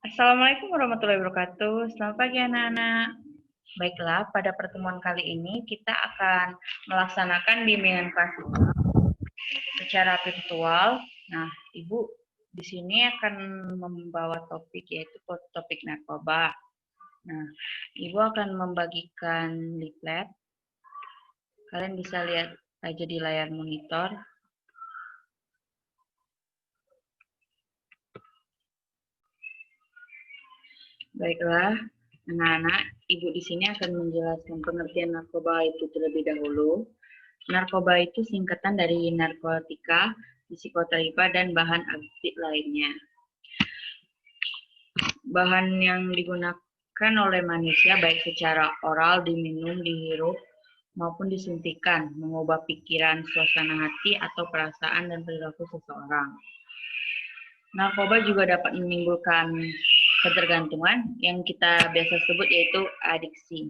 Assalamualaikum warahmatullahi wabarakatuh. Selamat pagi anak-anak. Baiklah, pada pertemuan kali ini kita akan melaksanakan bimbingan kelas secara virtual. Nah, Ibu di sini akan membawa topik yaitu topik narkoba. Nah, Ibu akan membagikan leaflet. Kalian bisa lihat aja di layar monitor. Baiklah, anak-anak, Ibu di sini akan menjelaskan pengertian narkoba itu terlebih dahulu. Narkoba itu singkatan dari narkotika, psikotropa, dan bahan aktif lainnya. Bahan yang digunakan oleh manusia baik secara oral, diminum, dihirup, maupun disuntikan, mengubah pikiran, suasana hati, atau perasaan dan perilaku seseorang. Narkoba juga dapat menimbulkan ketergantungan yang kita biasa sebut yaitu adiksi.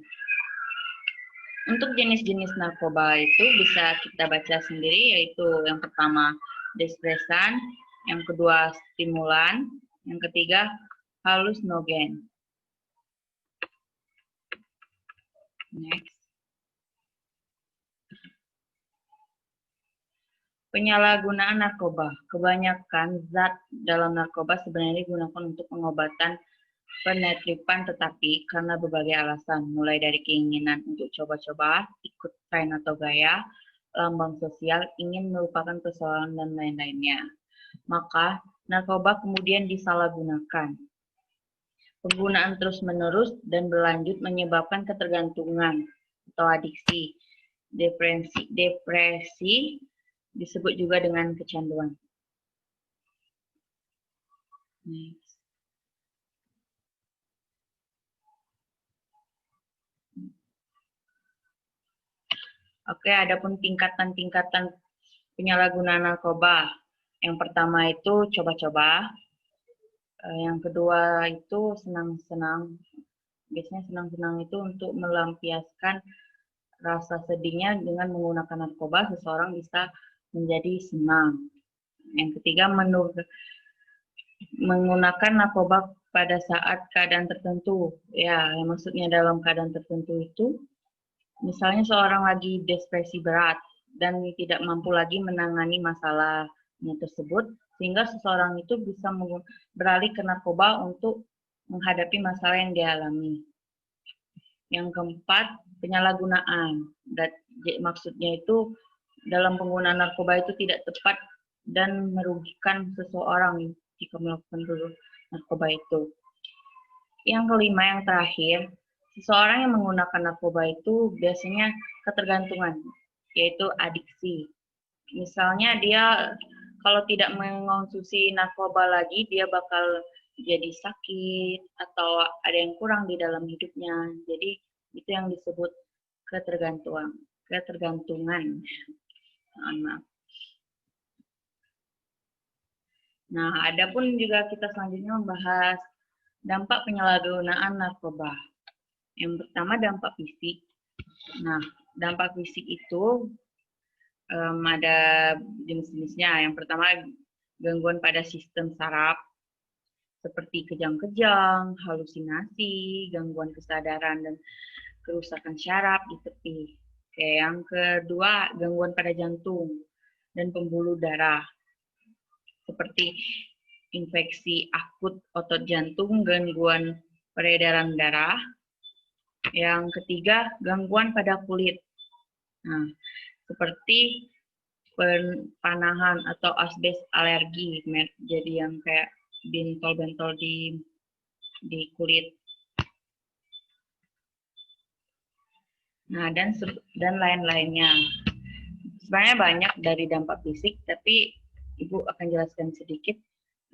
Untuk jenis-jenis narkoba itu bisa kita baca sendiri, yaitu yang pertama depresan, yang kedua stimulan, yang ketiga halusnogen. Next. Penyalahgunaan narkoba. Kebanyakan zat dalam narkoba sebenarnya digunakan untuk pengobatan penetripan, tetapi karena berbagai alasan, mulai dari keinginan untuk coba-coba, ikut tren atau gaya, lambang sosial, ingin melupakan persoalan dan lain-lainnya, maka narkoba kemudian disalahgunakan. Penggunaan terus-menerus dan berlanjut menyebabkan ketergantungan atau adiksi. Depresi disebut juga dengan kecanduan. Next. Oke, adapun tingkatan-tingkatan penyalahgunaan narkoba. Yang pertama itu coba-coba. Yang kedua itu senang-senang. Biasanya senang-senang itu untuk melampiaskan rasa sedihnya dengan menggunakan narkoba, seseorang bisa menjadi senang. Yang ketiga, menggunakan narkoba pada saat keadaan tertentu. Ya, yang maksudnya dalam keadaan tertentu itu, misalnya seorang lagi depresi berat dan tidak mampu lagi menangani masalahnya tersebut, sehingga seseorang itu bisa beralih ke narkoba untuk menghadapi masalah yang dialami. Yang keempat, penyalahgunaan. Maksudnya itu dalam penggunaan narkoba itu tidak tepat dan merugikan seseorang jika melakukan narkoba itu. Yang kelima, yang terakhir, seseorang yang menggunakan narkoba itu biasanya ketergantungan, yaitu adiksi. Misalnya dia kalau tidak mengonsumsi narkoba lagi, dia bakal jadi sakit atau ada yang kurang di dalam hidupnya. Jadi itu yang disebut ketergantungan. Nah, adapun juga kita selanjutnya membahas dampak penyalahgunaan narkoba. Yang pertama dampak fisik. Nah, dampak fisik itu ada jenis-jenisnya. Yang pertama gangguan pada sistem saraf, seperti kejang-kejang, halusinasi, gangguan kesadaran, dan kerusakan syaraf di tepi. Oke, yang kedua, gangguan pada jantung dan pembuluh darah, seperti infeksi akut otot jantung, gangguan peredaran darah. Yang ketiga, gangguan pada kulit. Nah, seperti panahan atau asbes alergi, jadi yang kayak bentol-bentol di kulit. Nah, dan lain-lainnya. Sebenarnya banyak dari dampak fisik, tapi Ibu akan jelaskan sedikit.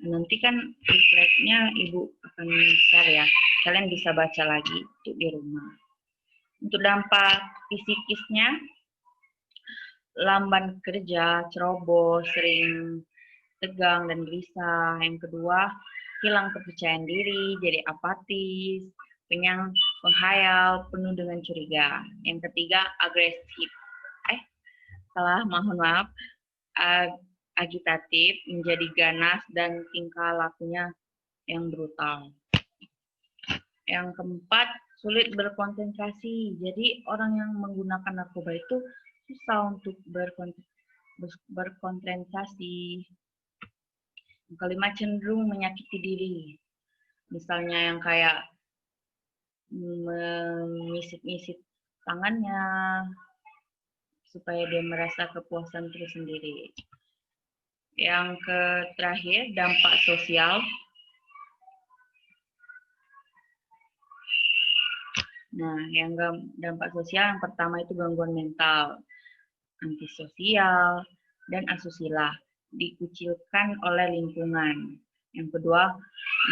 Nanti kan refleksnya Ibu akan share ya. Kalian bisa baca lagi di rumah. Untuk dampak fisikisnya, lamban kerja, ceroboh, sering tegang dan gelisah. Yang kedua, hilang kepercayaan diri, jadi apatis, penghayal, penuh dengan curiga. Yang ketiga, agresif. Mohon maaf. Agitatif, menjadi ganas, dan tingkah lakunya yang brutal. Yang keempat, sulit berkonsentrasi. Jadi orang yang menggunakan narkoba itu susah untuk berkonsentrasi. Yang kelima, cenderung menyakiti diri. Misalnya yang kayak menyisit-nyisit tangannya supaya dia merasa kepuasan tersendiri. Yang terakhir, dampak sosial. Nah, yang dampak sosial yang pertama itu gangguan mental, antisosial, dan asusila, dikucilkan oleh lingkungan. Yang kedua,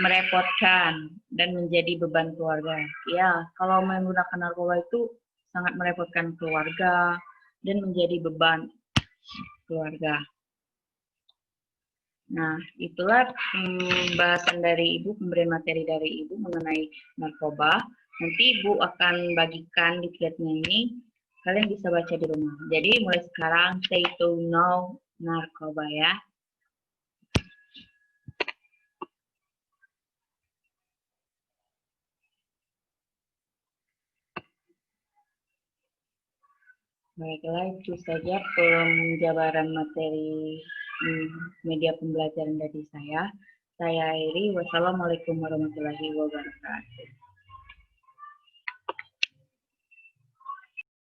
merepotkan dan menjadi beban keluarga. Ya, kalau menggunakan narkoba itu sangat merepotkan keluarga dan menjadi beban keluarga. Nah, itulah bahasan dari Ibu, pemberian materi dari Ibu mengenai narkoba. Nanti Ibu akan bagikan di thread-nya ini, kalian bisa baca di rumah. Jadi mulai sekarang, say to no narkoba ya. Baiklah, itu saja penjabaran materi media pembelajaran dari saya. Saya akhiri, wassalamualaikum warahmatullahi wabarakatuh.